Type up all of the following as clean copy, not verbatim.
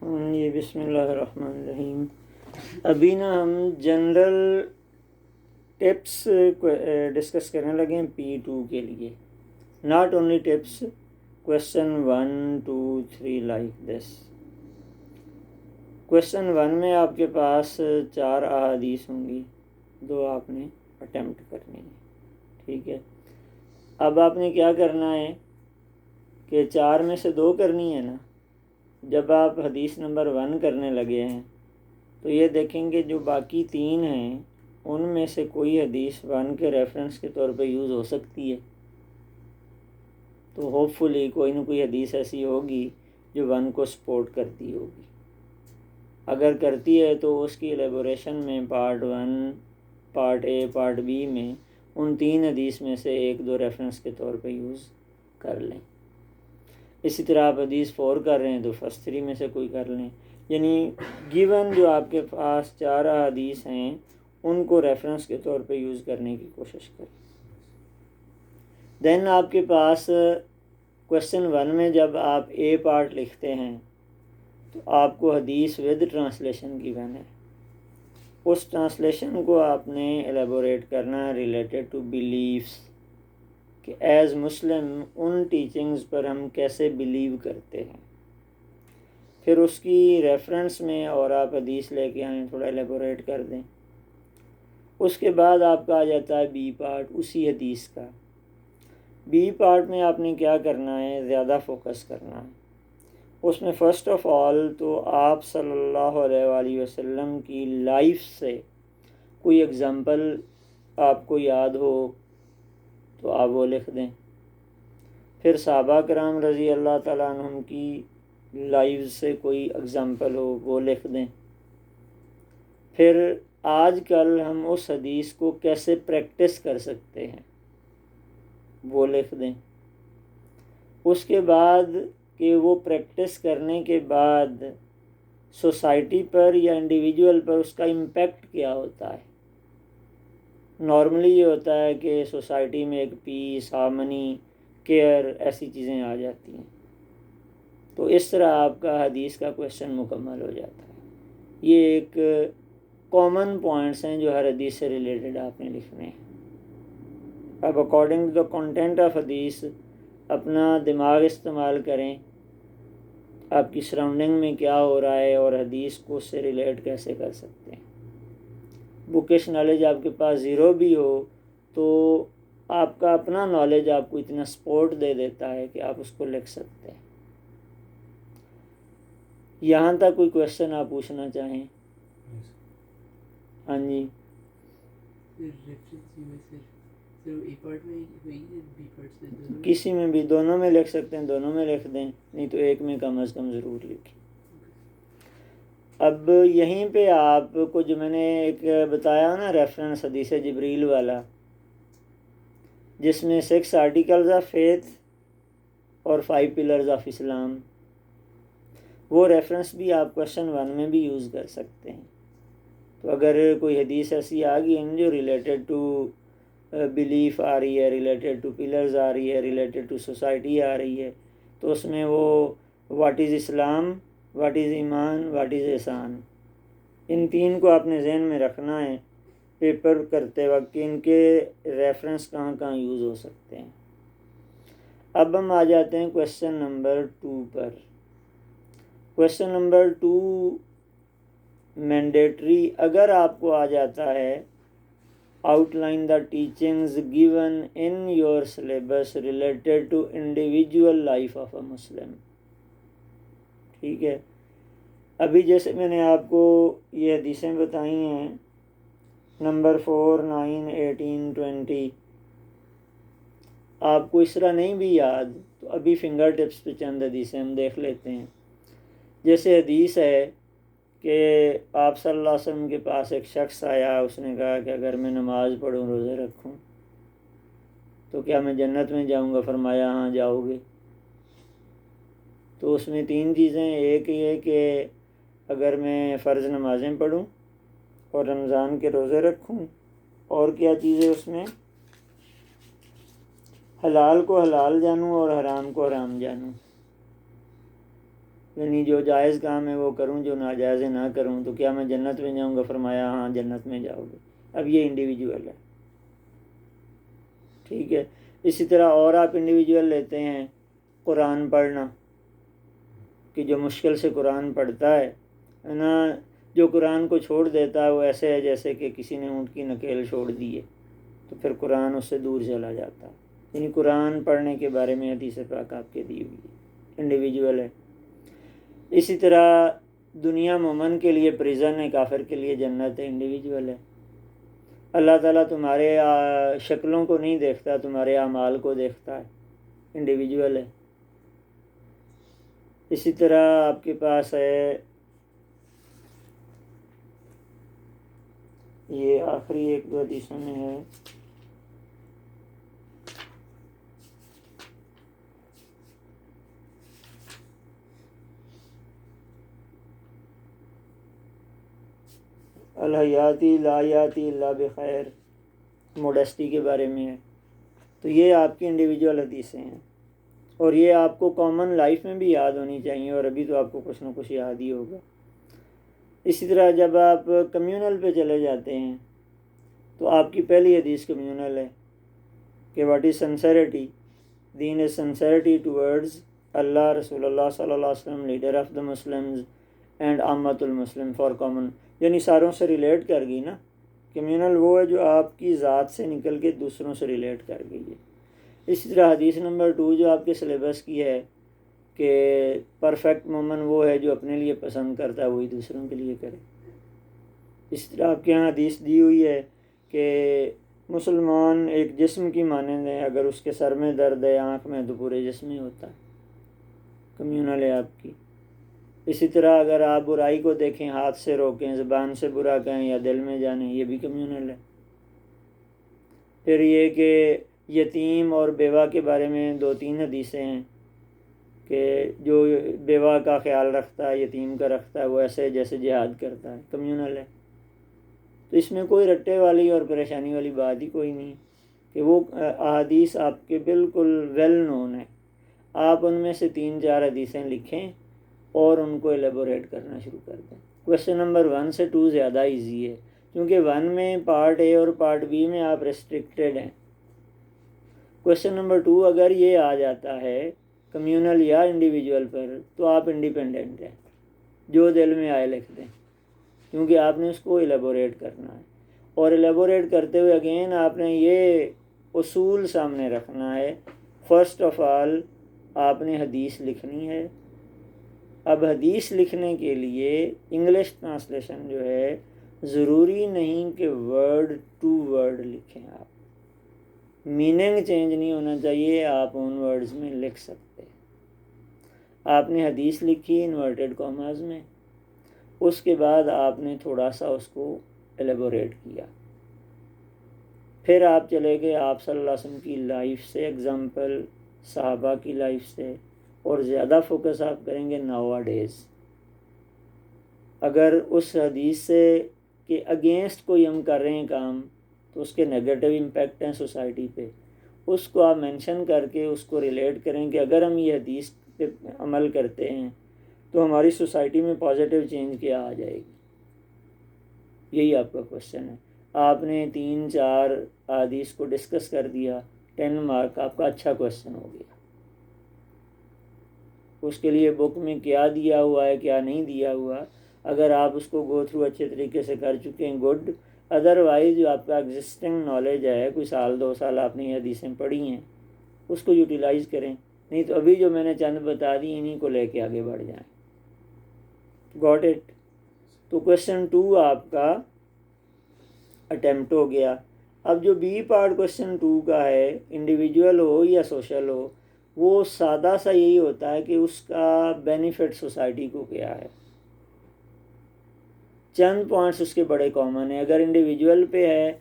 جی بسم اللہ الرحمن الرحیم. ابھی نا ہم جنرل ٹپس ڈسکس کرنے لگے ہیں P2 کے لیے. Not only tips, question 1 2 3 like this. Question 1 میں آپ کے پاس 4 احادیث ہوں گی, 2 آپ نے اٹیمپٹ کرنی ہے. ٹھیک ہے, اب آپ نے کیا کرنا ہے کہ 4 میں سے 2 کرنی ہے نا. جب آپ حدیث نمبر 1 کرنے لگے ہیں تو یہ دیکھیں گے جو باقی 3 ہیں ان میں سے کوئی حدیث 1 کے ریفرنس کے طور پہ یوز ہو سکتی ہے. تو ہوپ فلی کوئی نہ کوئی حدیث ایسی ہوگی جو 1 کو سپورٹ کرتی ہوگی. اگر کرتی ہے تو اس کی ایلیبوریشن میں part 1, part A, part B میں ان 3 حدیث میں سے 1-2 ریفرنس کے طور پہ یوز کر لیں. اسی طرح آپ حدیث 4 کر رہے ہیں تو فرسٹ 3 میں سے کوئی کر لیں. یعنی گیون جو آپ کے پاس 4 حدیث ہیں ان کو ریفرنس کے طور پہ یوز کرنے کی کوشش کریں. دین آپ کے پاس کویشچن 1 میں جب آپ اے پارٹ لکھتے ہیں تو آپ کو حدیث ود ٹرانسلیشن گیون ہے. اس ٹرانسلیشن کو آپ نے ایلیبوریٹ کرنا ریلیٹڈ ٹو بیلیفس کہ ایز مسلم ان ٹیچنگز پر ہم کیسے بلیو کرتے ہیں. پھر اس کی ریفرنس میں اور آپ حدیث لے کے آئیں, تھوڑا ایلیبوریٹ کر دیں. اس کے بعد آپ کا آ جاتا ہے بی پارٹ اسی حدیث کا. بی پارٹ میں آپ نے کیا کرنا ہے, زیادہ فوکس کرنا ہے. اس میں فرسٹ آف آل تو آپ صلی اللہ علیہ وآلہ وسلم کی لائف سے کوئی اگزامپل آپ کو یاد ہو تو آپ وہ لکھ دیں. پھر صحابہ کرام رضی اللہ تعالیٰ عنہم کی لائف سے کوئی اگزامپل ہو وہ لکھ دیں. پھر آج کل ہم اس حدیث کو کیسے پریکٹس کر سکتے ہیں وہ لکھ دیں. اس کے بعد کہ وہ پریکٹس کرنے کے بعد سوسائٹی پر یا انڈیویجول پر اس کا امپیکٹ کیا ہوتا ہے. نارملی یہ ہوتا ہے کہ سوسائٹی میں ایک پیس, ہارمنی, کیئر ایسی چیزیں آ جاتی ہیں. تو اس طرح آپ کا حدیث کا کویشچن مکمل ہو جاتا ہے. یہ ایک کامن پوائنٹس ہیں جو ہر حدیث سے ریلیٹڈ آپ نے لکھنے ہیں. اب according to the content of حدیث اپنا دماغ استعمال کریں, آپ کی سراؤنڈنگ میں کیا ہو رہا ہے اور حدیث کو اس سے ریلیٹ کیسے کر سکتے ہیں. بکش نالج آپ کے پاس 0 بھی ہو تو آپ کا اپنا نالج آپ کو اتنا سپورٹ دے دیتا ہے کہ آپ اس کو لکھ سکتے ہیں. یہاں تک کوئی کویشچن آپ پوچھنا چاہیں؟ ہاں جی. کسی میں بھی, دونوں میں لکھ سکتے ہیں, دونوں میں لکھ دیں, نہیں تو ایک میں کم از کم ضرور لکھیں. اب یہیں پہ آپ کو جو میں نے ایک بتایا نا ریفرنس حدیث جبریل والا, جس میں 6 آرٹیکلز آف فیتھ اور 5 پلرز آف اسلام, وہ ریفرنس بھی آپ کویشچن 1 میں بھی یوز کر سکتے ہیں. تو اگر کوئی حدیث ایسی آ گئی ہے جو ریلیٹڈ ٹو بلیف آ رہی ہے, ریلیٹڈ ٹو پلرز آ رہی ہے, ریلیٹڈ ٹو سوسائٹی آ رہی ہے, تو اس میں وہ what is Islam, what is ایمان, واٹ از احسان, ان 3 کو آپ نے ذہن میں رکھنا ہے پیپر کرتے وقت کہ ان کے ریفرنس کہاں کہاں یوز ہو سکتے ہیں. اب ہم آ جاتے ہیں کویشچن نمبر 2 پر. کویشچن نمبر 2 مینڈیٹری اگر آپ کو آ جاتا ہے outline the teachings given in your syllabus related to individual life of a Muslim. ٹھیک ہے, ابھی جیسے میں نے آپ کو یہ حدیثیں بتائی ہیں نمبر 4, 9, 18, 20, آپ کو اس طرح نہیں بھی یاد تو ابھی فنگر ٹپس پہ چند حدیثیں ہم دیکھ لیتے ہیں. جیسے حدیث ہے کہ آپ صلی اللہ علیہ وسلم کے پاس ایک شخص آیا, اس نے کہا کہ اگر میں نماز پڑھوں, روزے رکھوں تو کیا میں جنت میں جاؤں گا؟ فرمایا ہاں جاؤ گے. تو اس میں 3 چیزیں, ایک یہ کہ اگر میں فرض نمازیں پڑھوں اور رمضان کے روزے رکھوں, اور کیا چیز ہے اس میں, حلال کو حلال جانوں اور حرام کو حرام جانوں. یعنی جو جائز کام ہے وہ کروں، جو ناجائز ہے نہ کروں، تو کیا میں جنت میں جاؤں گا؟ فرمایا ہاں جنت میں جاؤ گے۔ اب یہ انڈیویجول ہے، ٹھیک ہے۔ اسی طرح اور آپ انڈیویجول لیتے ہیں قرآن پڑھنا، کہ جو مشکل سے قرآن پڑھتا ہے نا، جو قرآن کو چھوڑ دیتا ہے وہ ایسے ہے جیسے کہ کسی نے اونٹ کی نکیل چھوڑ دی ہے، تو پھر قرآن اس سے دور چلا جاتا ہے۔ یعنی قرآن پڑھنے کے بارے میں حدیث پاک آپ کے دی ہوئی ہے، انڈیویجول ہے۔ اسی طرح دنیا مومن کے لیے پریزن ہے، کافر کے لیے جنت ہے، انڈیویجول ہے۔ اللہ تعالیٰ تمہارے شکلوں کو نہیں دیکھتا، تمہارے اعمال کو دیکھتا ہے، انڈیویجول ہے۔ اسی طرح آپ کے پاس ہے یہ آخری ایک دو حدیثوں میں ہے، الحیاتی لا یاتی الا بخیر، موڈسٹی کے بارے میں ہے۔ تو یہ آپ کی انڈیویجول حدیثیں ہیں، اور یہ آپ کو کامن لائف میں بھی یاد ہونی چاہیے، اور ابھی تو آپ کو کچھ نہ کچھ یاد ہی ہوگا۔ اسی طرح جب آپ کمیونل پہ چلے جاتے ہیں تو آپ کی پہلی حدیث کمیونل ہے کہ واٹ از سنسیرٹی، دین از سنسیرٹی ٹورڈز اللہ، رسول اللہ صلی اللہ علیہ وسلم، leader of the Muslims and عامۃ المسلم فار کامن، یعنی ساروں سے ریلیٹ کر گئی نا۔ کمیونل وہ ہے جو آپ کی ذات سے نکل کے دوسروں سے ریلیٹ کر گئی ہے۔ اسی طرح حدیث نمبر 2 جو آپ کے سلیبس کی ہے کہ پرفیکٹ مومن وہ ہے جو اپنے لیے پسند کرتا ہے وہی دوسروں کے لیے کرے۔ اس طرح آپ کے یہاں حدیث دی ہوئی ہے کہ مسلمان ایک جسم کی مانند ہے، اگر اس کے سر میں درد ہے، آنکھ میں، تو پورے جسم میں ہوتا ہے، کمیونل ہے آپ کی۔ اسی طرح اگر آپ برائی کو دیکھیں، ہاتھ سے روکیں، زبان سے برا کہیں یا دل میں جانیں، یہ بھی کمیونل ہے۔ پھر یہ کہ یتیم اور بیوہ کے بارے میں 2-3 حدیثیں ہیں کہ جو بیوہ کا خیال رکھتا ہے، یتیم کا رکھتا ہے، وہ ایسے جیسے جہاد کرتا ہے، کمیونل ہے۔ تو اس میں کوئی رٹے والی اور پریشانی والی بات ہی کوئی نہیں، کہ وہ احادیث آپ کے بالکل ویل نون ہیں۔ آپ ان میں سے 3-4 حدیثیں لکھیں اور ان کو ایلیبوریٹ کرنا شروع کر دیں۔ کویشچن نمبر 1 سے 2 زیادہ ایزی ہے، کیونکہ 1 میں پارٹ اے اور پارٹ بی میں آپ ریسٹرکٹیڈ ہیں۔ کویشچن نمبر 2 اگر یہ آ جاتا ہے کمیونل یا انڈیویجول پر، تو آپ انڈیپینڈنٹ ہیں، جو دل میں آئے لکھ دیں، کیونکہ آپ نے اس کو ایلیبوریٹ کرنا ہے۔ اور ایلیبوریٹ کرتے ہوئے اگین آپ نے یہ اصول سامنے رکھنا ہے، فرسٹ آف آل آپ نے حدیث لکھنی ہے۔ اب حدیث لکھنے کے لیے انگلش ٹرانسلیشن جو ہے ضروری نہیں کہ ورڈ ٹو ورڈ لکھیں، آپ میننگ چینج نہیں ہونا چاہیے، آپ ان ورڈز میں لکھ سکتے۔ آپ نے حدیث لکھی انورٹیڈ کاماز میں، اس کے بعد آپ نے تھوڑا سا اس کو ایلیبوریٹ کیا، پھر آپ چلے گئے آپ صلی اللہ علیہ وسلم کی لائف سے ایگزامپل، صحابہ کی لائف سے، اور زیادہ فوکس آپ کریں گے ناوا ڈیز۔ اگر اس حدیث سے کہ اگینسٹ کوئی ہم کر رہے ہیں کام، تو اس کے نیگیٹو امپیکٹ ہیں سوسائٹی پہ، اس کو آپ مینشن کر کے اس کو ریلیٹ کریں کہ اگر ہم یہ حدیث پہ عمل کرتے ہیں تو ہماری سوسائٹی میں پازیٹیو چینج کیا آ جائے گی۔ یہی آپ کا کوشچن ہے۔ آپ نے 3-4 حدیث کو ڈسکس کر دیا، 10 مارک آپ کا اچھا کوشچن ہو گیا۔ اس کے لیے بک میں کیا دیا ہوا ہے کیا نہیں دیا ہوا، اگر آپ اس کو گو تھرو اچھے طریقے سے کر چکے ہیں گڈ، ادروائز جو آپ کا ایگزسٹنگ نالج ہے، کوئی 1-2 سال آپ نے یہ حدیثیں پڑھی ہیں، اس کو یوٹیلائز کریں، نہیں تو ابھی جو میں نے چند بتا دی انہیں کو لے کے آگے بڑھ جائیں۔ Got it? تو کویشچن 2 آپ کا اٹیمپٹ ہو گیا۔ اب جو بی پارٹ کویشچن 2 کا ہے، انڈیویجول ہو یا سوشل ہو، وہ سادہ سا یہی ہوتا ہے کہ اس کا بینیفٹ سوسائٹی کو کیا ہے۔ چند پوائنٹس اس کے بڑے کامن ہیں۔ اگر انڈیویجول پہ ہے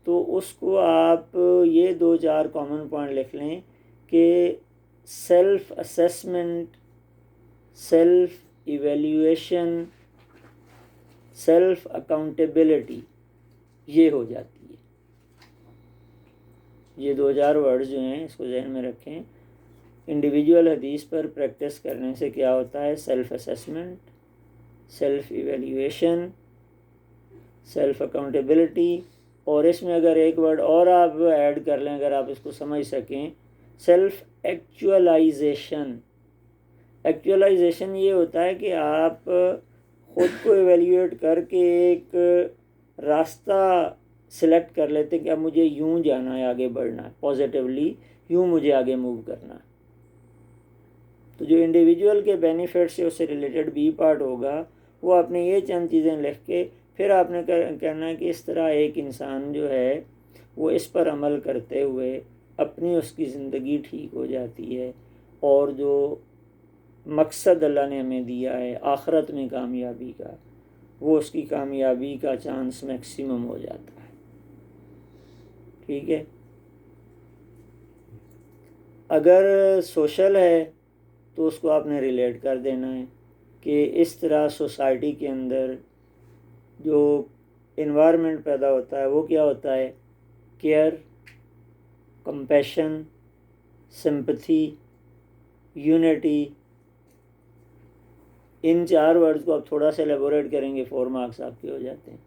تو اس کو آپ یہ 2-4 کامن پوائنٹ لکھ لیں کہ self assessment, self evaluation, self accountability, یہ ہو جاتی ہے۔ یہ 2-4 ورڈز جو ہیں اس کو ذہن میں رکھیں۔ انڈیویجول حدیث پر پریکٹس کرنے سے کیا ہوتا ہے؟ Self assessment, self evaluation, self accountability, اور اس میں اگر ایک ورڈ اور آپ ایڈ کر لیں، اگر آپ اس کو سمجھ سکیں، سیلف ایکچولائزیشن۔ ایکچولائزیشن یہ ہوتا ہے کہ آپ خود کو ایویلیویٹ کر کے ایک راستہ سلیکٹ کر لیتے کہ اب مجھے یوں جانا ہے، آگے بڑھنا ہے، پازیٹیولی یوں مجھے آگے موو کرنا ہے۔ تو جو انڈیویجول کے بینیفٹ سے اس سے ریلیٹڈ بی پارٹ ہوگا، وہ آپ نے یہ چند چیزیں لکھ کے پھر آپ نے کہنا ہے کہ اس طرح ایک انسان جو ہے وہ اس پر عمل کرتے ہوئے اپنی اس کی زندگی ٹھیک ہو جاتی ہے، اور جو مقصد اللہ نے ہمیں دیا ہے آخرت میں کامیابی کا، وہ اس کی کامیابی کا چانس میکسیمم ہو جاتا ہے۔ ٹھیک ہے؟ اگر سوشل ہے تو اس کو آپ نے ریلیٹ کر دینا ہے کہ اس طرح سوسائٹی کے اندر جو انوائرمنٹ پیدا ہوتا ہے وہ کیا ہوتا ہے؟ Care, compassion, sympathy, unity. ان 4 ورڈز کو آپ تھوڑا سا ایلیبوریٹ کریں گے، 4 مارکس آپ کے ہو جاتے ہیں۔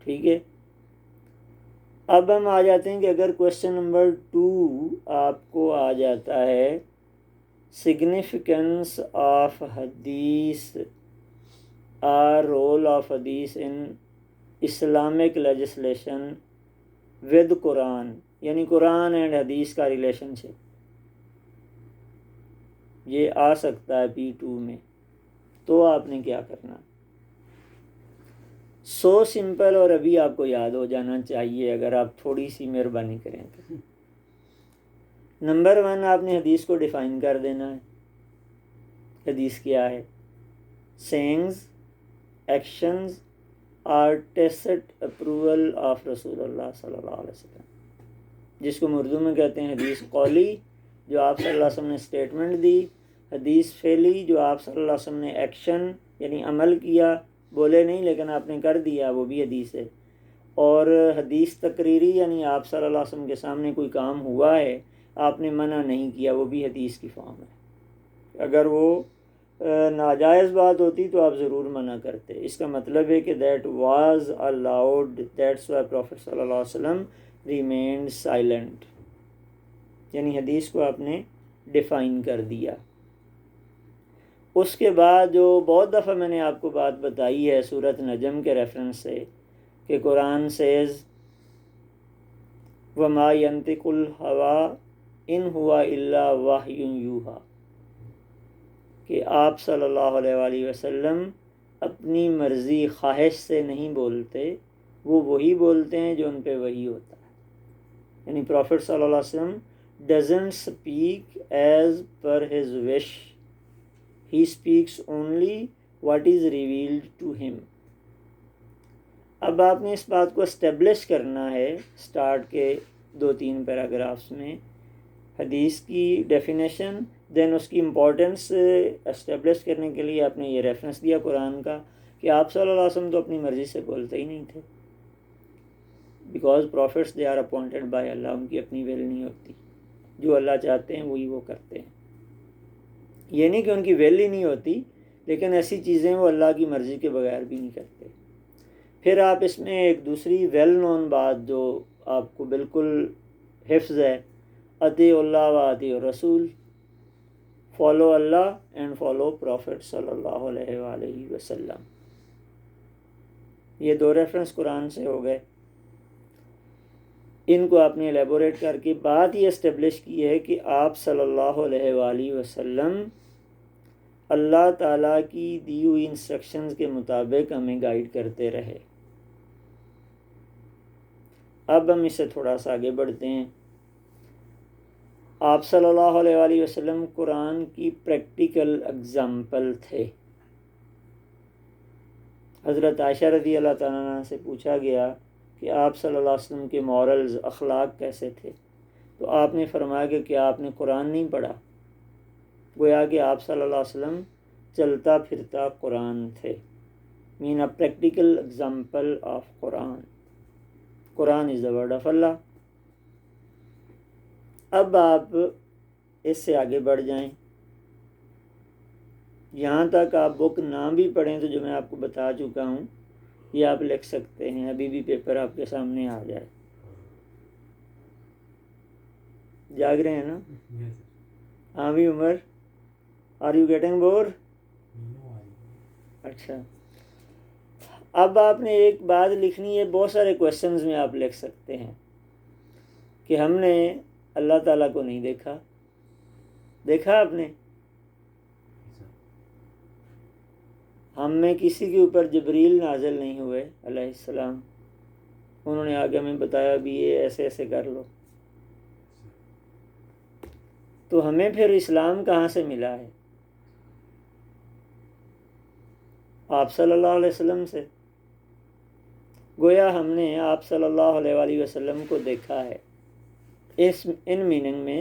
ٹھیک ہے؟ اب ہم آ جاتے ہیں کہ اگر کوشچن نمبر 2 آپ کو آ جاتا ہے سگنیفیکنس آف حدیث اور رول آف حدیث ان اسلامک لیجسلیشن ود قرآن، یعنی قرآن اینڈ حدیث کا ریلیشن شپ، یہ آ سکتا ہے P2 میں، تو آپ نے کیا کرنا؟ سو سمپل، اور ابھی آپ کو یاد ہو جانا چاہیے اگر آپ تھوڑی سی مہربانی کریں تو۔ نمبر 1، آپ نے حدیث کو ڈیفائن کر دینا ہے۔ حدیث کیا ہے؟ Sayings, actions, artist approval of رسول اللہ صلی اللہ علیہ وسلم، جس کو اردو میں کہتے ہیں حدیث قولی، جو آپ صلی اللہ علیہ وسلم نے اسٹیٹمنٹ دی، حدیث فعلی، جو آپ صلی اللہ علیہ وسلم نے ایکشن یعنی عمل کیا، بولے نہیں لیکن آپ نے کر دیا، وہ بھی حدیث ہے، اور حدیث تقریری یعنی آپ صلی اللہ علیہ وسلم کے سامنے کوئی کام ہوا ہے، آپ نے منع نہیں کیا، وہ بھی حدیث کی فارم ہے۔ اگر وہ ناجائز بات ہوتی تو آپ ضرور منع کرتے، اس کا مطلب ہے کہ that was allowed, that's why prophet صلی اللہ علیہ وسلم ریمینڈ سائلنٹ، یعنی حدیث کو آپ نے ڈیفائن کر دیا۔ اس کے بعد جو بہت دفعہ میں نے آپ کو بات بتائی ہے سورۃ نجم کے ریفرنس سے کہ قرآن سیز وَمَا يَنطِقُ الْهَوَىٰ إِنْ هُوَ إِلَّا وَحْيٌ يُوحَىٰ، کہ آپ صلی اللہ علیہ وآلہ وسلم اپنی مرضی خواہش سے نہیں بولتے، وہ وہی بولتے ہیں جو ان پہ وحی ہوتا ہے، یعنی پروفٹ صلی اللہ علیہ وسلم doesn't speak as per his wish, he speaks only what is revealed to him۔ اب آپ نے اس بات کو اسٹیبلش کرنا ہے سٹارٹ کے 2-3 پیراگرافس میں، حدیث کی ڈیفینیشن، دین اس کی امپورٹنس اسٹیبلش کرنے کے لیے آپ نے یہ ریفرنس دیا قرآن کا کہ آپ صلی اللہ علیہ وسلم تو اپنی مرضی سے بولتے ہی نہیں تھے، because prophets they are appointed by Allah, ان کی اپنی ول نہیں ہوتی، جو اللہ چاہتے ہیں وہی وہ کرتے ہیں۔ یہ نہیں کہ ان کی ول ہی نہیں ہوتی، لیکن ایسی چیزیں وہ اللہ کی مرضی کے بغیر بھی نہیں کرتے۔ پھر آپ اس میں ایک دوسری ویل نون بات جو آپ کو بالکل حفظ ہے، اطیع اللہ و اطیع الرسول، follow Allah and follow prophet صلی اللہ علیہ وآلہ وسلم۔ یہ 2 ریفرنس قرآن سے ہو گئے، ان کو آپ نے ایلیبوریٹ کر کے بات یہ اسٹیبلش کی ہے کہ آپ صلی اللہ علیہ وآلہ وسلم اللہ تعالیٰ کی دی ہوئی انسٹرکشنز کے مطابق ہمیں گائیڈ کرتے رہے۔ اب ہم اس سے تھوڑا سا آگے بڑھتے ہیں۔ آپ صلی اللہ علیہ وآلہ وسلم قرآن کی پریکٹیکل اگزامپل تھے۔ حضرت عائشہ رضی اللہ تعالیٰ عنہ سے پوچھا گیا کہ آپ صلی اللہ علیہ وسلم کے مورلز، اخلاق کیسے تھے، تو آپ نے فرمایا کہ کیا آپ نے قرآن نہیں پڑھا؟ گویا کہ آپ صلی اللہ علیہ وسلم چلتا پھرتا قرآن تھے، man a practical example of Quran. Quran is the word of Allah. اب آپ اس سے آگے بڑھ جائیں. یہاں تک آپ بک نہ بھی پڑھیں تو جو میں آپ کو بتا چکا ہوں یہ آپ لکھ سکتے ہیں. ابھی بھی پیپر آپ کے سامنے آ جائے. جاگ رہے ہیں نا؟ ہاں بھی عمر، آر یو گیٹنگ بور؟ اچھا، اب آپ نے ایک بات لکھنی ہے. بہت سارے کوشچنز میں آپ لکھ سکتے ہیں کہ ہم نے اللہ تعالیٰ کو نہیں دیکھا. دیکھا آپ نے؟ ہم میں کسی کے اوپر جبریل نازل نہیں ہوئے علیہ السلام. انہوں نے آگے ہمیں بتایا بھی یہ ایسے ایسے کر لو. تو ہمیں پھر اسلام کہاں سے ملا ہے؟ آپ صلی اللہ علیہ وسلم سے. گویا ہم نے آپ صلی اللہ علیہ وآلہ وسلم کو دیکھا ہے ان میننگ میں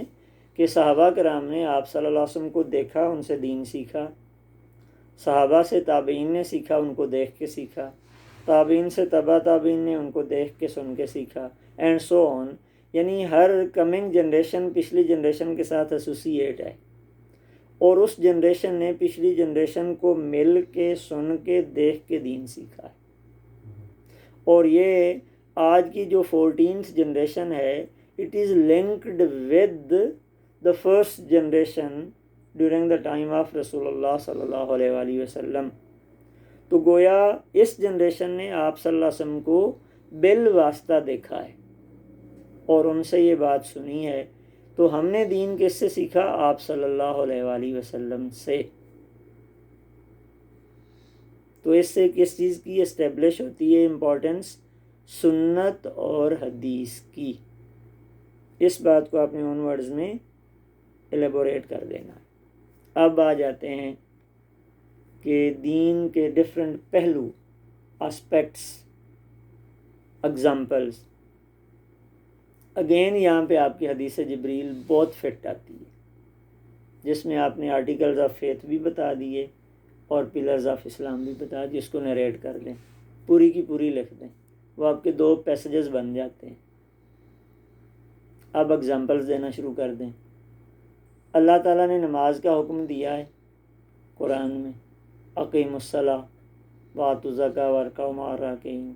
کہ صحابہ کرام نے آپ صلی اللہ علیہ وسلم کو دیکھا، ان سے دین سیکھا. صحابہ سے تابعین نے سیکھا، ان کو دیکھ کے سیکھا. تابعین سے تبع تابعین نے ان کو دیکھ کے سن کے سیکھا، اینڈ سو آن. یعنی ہر کمنگ جنریشن پچھلی جنریشن کے ساتھ ایسوسیٹ ہے، اور اس جنریشن نے پچھلی جنریشن کو مل کے سن کے دیکھ کے دین سیکھا ہے. اور یہ آج کی جو 14th جنریشن ہے، it is linked with the first generation during the time of رسول اللہ صلی اللہ علیہ وآلہ وسلم. تو گویا اس جنریشن نے آپ صلی اللہ علیہ وسلم کو بالواسطہ دیکھا ہے اور ان سے یہ بات سنی ہے. تو ہم نے دین کس سے سیکھا؟ آپ صلی اللہ علیہ وآلہ وسلم سے. تو اس سے کس چیز کی اسٹیبلش ہوتی ہے امپورٹنس؟ سنت اور حدیث کی. اس بات کو اپنے اون ورڈز میں ایلیبوریٹ کر دینا. اب آ جاتے ہیں کہ دین کے ڈفرینٹ پہلو، اسپیکٹس، اگزامپلس. اگین یہاں پہ آپ کی حدیث جبریل بہت فٹ آتی ہے، جس میں آپ نے آرٹیکلز آف فیتھ بھی بتا دیے اور پلرز آف اسلام بھی بتا دیے. اس کو نریٹ کر دیں، پوری کی پوری لکھ دیں، وہ آپ کے 2 پیسیجز بن جاتے ہیں. اب اگزامپلز دینا شروع کر دیں. اللہ تعالیٰ نے نماز کا حکم دیا ہے قرآن میں، اقیم الصلاۃ وآتوا الزکاۃ وارکعوا مع الراکعین.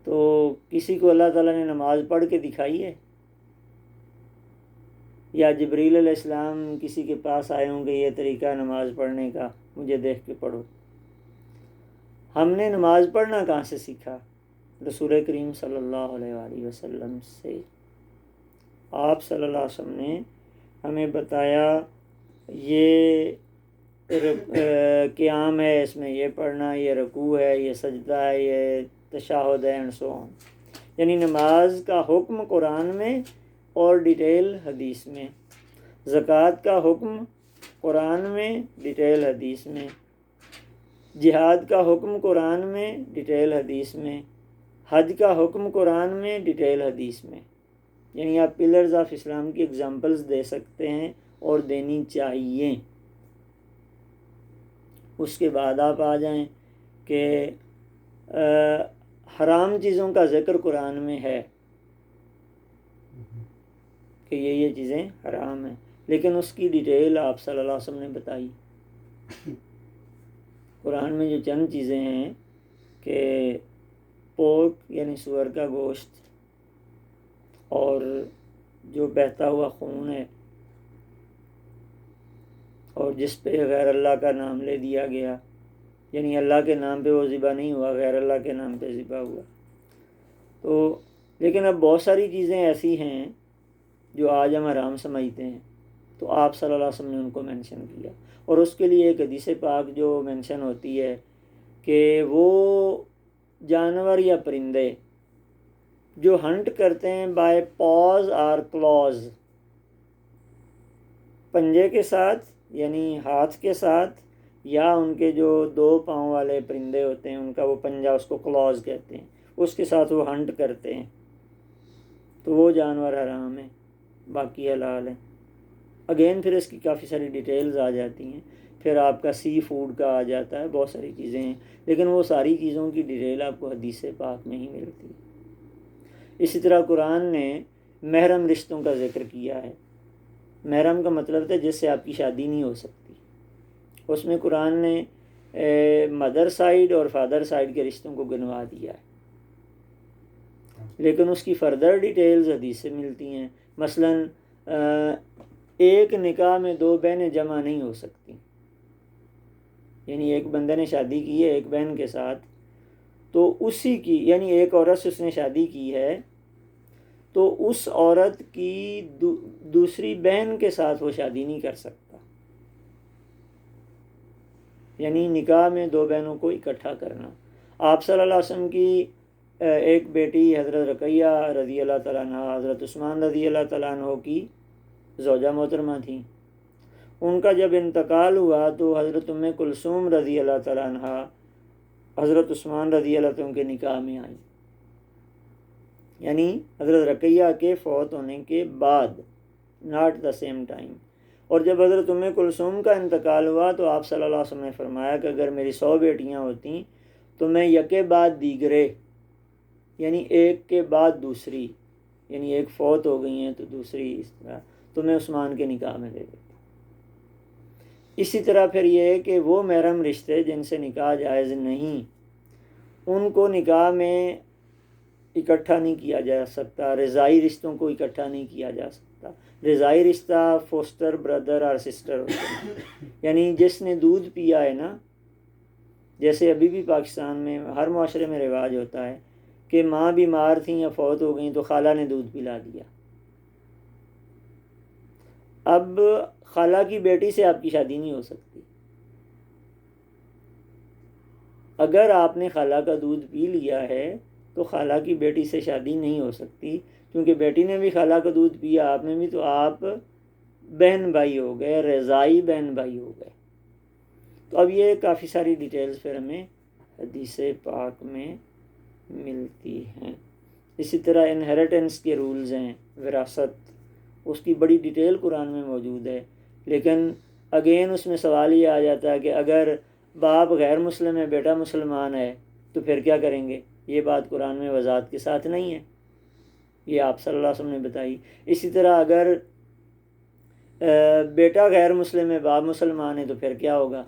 تو کسی کو اللہ تعالیٰ نے نماز پڑھ کے دکھائی ہے؟ یا جبریل علیہ السلام کسی کے پاس آئے ہوں کہ یہ طریقہ نماز پڑھنے کا، مجھے دیکھ کے پڑھو؟ ہم نے نماز پڑھنا کہاں سے سیکھا؟ رسول کریم صلی اللہ علیہ وآلہ وسلم سے. آپ صلی اللہ علیہ وسلم نے ہمیں بتایا یہ قیام ہے، اس میں یہ پڑھنا، یہ رکوع ہے، یہ سجدہ ہے، یہ تشہد ہے، اینڈ سو آن. یعنی نماز کا حکم قرآن میں اور ڈیٹیل حدیث میں. زکوٰۃ کا حکم قرآن میں، ڈیٹیل حدیث میں. جہاد کا حکم قرآن میں، ڈیٹیل حدیث میں. حج کا حکم قرآن میں، ڈیٹیل حدیث میں. یعنی آپ پلرز آف اسلام کی اگزامپلز دے سکتے ہیں اور دینی چاہیے. اس کے بعد آپ آ جائیں کہ حرام چیزوں کا ذکر قرآن میں ہے کہ یہ چیزیں حرام ہیں، لیکن اس کی ڈیٹیل آپ صلی اللہ علیہ وسلم نے بتائی. قرآن میں جو چند چیزیں ہیں کہ پورک یعنی سور کا گوشت اور جو بہتا ہوا خون ہے اور جس پہ غیر اللہ کا نام لے دیا گیا، یعنی اللہ کے نام پہ وہ ذبح نہیں ہوا، غیر اللہ کے نام پہ ذبح ہوا. تو لیکن اب بہت ساری چیزیں ایسی ہیں جو آج ہم حرام سمجھتے ہیں، تو آپ صلی اللہ علیہ وسلم نے ان کو مینشن کیا. اور اس کے لیے ایک حدیث پاک جو مینشن ہوتی ہے کہ وہ جانور یا پرندے جو ہنٹ کرتے ہیں بائی پاز اور کلوز، پنجے کے ساتھ یعنی ہاتھ کے ساتھ، یا ان کے جو 2 پاؤں والے پرندے ہوتے ہیں ان کا وہ پنجہ، اس کو کلوز کہتے ہیں، اس کے ساتھ وہ ہنٹ کرتے ہیں، تو وہ جانور حرام ہیں، باقی حلال ہیں. اگین پھر اس کی کافی ساری ڈیٹیلز آ جاتی ہیں. پھر آپ کا سی فوڈ کا آ جاتا ہے، بہت ساری چیزیں ہیں، لیکن وہ ساری چیزوں کی ڈیٹیل آپ کو حدیث پاک میں ہی ملتی ہے. اسی طرح قرآن نے محرم رشتوں کا ذکر کیا ہے محرم کا مطلب تھا جس سے آپ کی شادی نہیں ہو سکتی. اس میں قرآن نے مدر سائیڈ اور فادر سائیڈ کے رشتوں کو گنوا دیا ہے، لیکن اس کی فردر ڈیٹیلز حدیث سے ملتی ہیں. مثلاً ایک نکاح میں دو بہنیں جمع نہیں ہو سکتی. یعنی ایک بندے نے شادی کی ہے ایک بہن کے ساتھ، تو اسی کی یعنی ایک عورت سے اس نے شادی کی ہے تو اس عورت کی دوسری بہن کے ساتھ وہ شادی نہیں کر سکتا. یعنی نکاح میں دو بہنوں کو اکٹھا کرنا. آپ صلی اللہ علیہ وسلم کی ایک بیٹی حضرت رقیہ رضی اللہ تعالیٰ عنہ حضرت عثمان رضی اللہ تعالیٰ عنہ کی زوجہ محترمہ تھیں. ان کا جب انتقال ہوا تو حضرت ام کلثوم رضی اللہ تعالیٰ عنہ حضرت عثمان رضی اللہ عنہ کے نکاح میں آئیں. یعنی حضرت رقیہ کے فوت ہونے کے بعد، ناٹ دا سیم ٹائم. اور جب حضرت ام کلثوم کا انتقال ہوا تو آپ صلی اللہ علیہ وسلم نے فرمایا کہ اگر میری 100 بیٹیاں ہوتیں تو میں یکے بعد دیگرے، یعنی ایک کے بعد دوسری، یعنی ایک فوت ہو گئی ہیں تو دوسری اس طرح، تو میں عثمان کے نکاح میں دے دیتا. اسی طرح پھر یہ ہے کہ وہ محرم رشتے جن سے نکاح جائز نہیں ان کو نکاح میں اکٹھا نہیں کیا جا سکتا. رضائی رشتوں کو اکٹھا نہیں کیا جا سکتا. رضائی رشتہ فوسٹر بردر اور سسٹر ہوتے ہیں. یعنی جس نے دودھ پیا ہے نا، جیسے ابھی بھی پاکستان میں ہر معاشرے میں رواج ہوتا ہے کہ ماں بیمار تھیں یا فوت ہو گئیں تو خالہ نے دودھ پلا دیا. اب خالہ کی بیٹی سے آپ کی شادی نہیں ہو سکتی. اگر آپ نے خالہ کا دودھ پی لیا ہے تو خالہ کی بیٹی سے شادی نہیں ہو سکتی، کیونکہ بیٹی نے بھی خالہ کا دودھ پیا، آپ نے بھی، تو آپ بہن بھائی ہو گئے، رضائی بہن بھائی ہو گئے. تو اب یہ کافی ساری ڈیٹیلز پھر ہمیں حدیث پاک میں ملتی ہیں. اسی طرح انہیریٹنس کے رولز ہیں، وراثت، اس کی بڑی ڈیٹیل قرآن میں موجود ہے. لیکن اگین اس میں سوال یہ آ جاتا ہے کہ اگر باپ غیر مسلم ہے بیٹا مسلمان ہے تو پھر کیا کریں گے؟ یہ بات قرآن میں وضاحت کے ساتھ نہیں ہے، یہ آپ صلی اللہ علیہ وسلم نے بتائی. اسی طرح اگر بیٹا غیر مسلم ہے باپ مسلمان ہے تو پھر کیا ہوگا؟